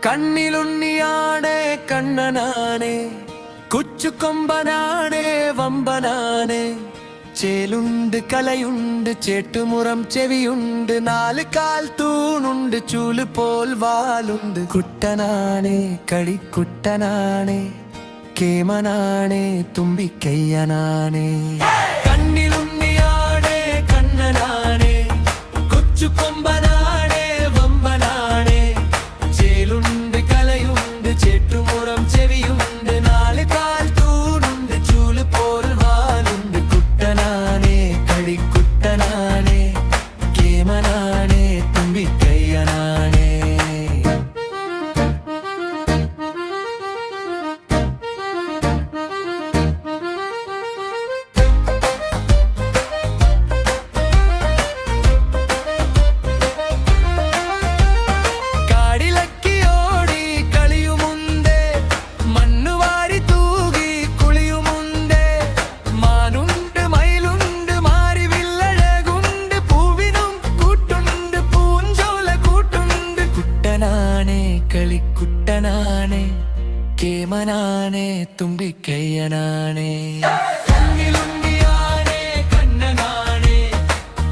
കണ്ണിലുണ്ണിയാണേ കണ്ണനാണേ, കൊച്ചുകൊമ്പനാണേ വമ്പനാണേ. ചേലുണ്ട് കലയുണ്ട് ചേട്ടുമുറം ചെവിയുണ്ട്, നാല് കാൽ തൂണുണ്ട് ചൂല് പോൽ വാലുണ്ട്. കുട്ടനാണേ കളിക്കുട്ടനാണേ, കേമനാണേ തുമ്പിക്കയ്യനാണേ. കണ്ണിലുണ്ണിയാണേ കണ്ണനാണേ, കൊച്ചുകൊമ്പനാണേ വമ്പനാണേ. ചേലുണ്ട് കലയുണ്ട് ചേട്ടുമുറം ചെവിയുണ്ട്, നാല് കാൽ തൂണുണ്ട് ചൂല് പോൽ വാലുണ്ട്. കുട്ടനാണേ കളിക്കുട്ടനാണേ, കേമനാണേ തുമ്പിക്കയ്യനാണേ. കളിക്കുട്ടനാണേ കേമനാണേ തുമ്പിക്കയ്യനാണേ. കണ്ണിലുണ്ണിയാണേ കണ്ണനാണേ,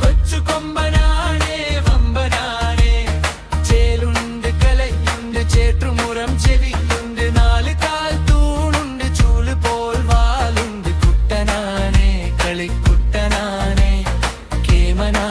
കൊച്ചുകൊമ്പനാണേ വമ്പനാണേ. ചേലുണ്ട് കലയുണ്ട് ചേട്ടുമുറം ചെവിയുണ്ട്, നാല് കാൽ തൂണുണ്ട് ചൂല് പോൽ വാലുണ്ട്. കുട്ടനാണേ കളിക്കുട്ടനാണേ കേമനാ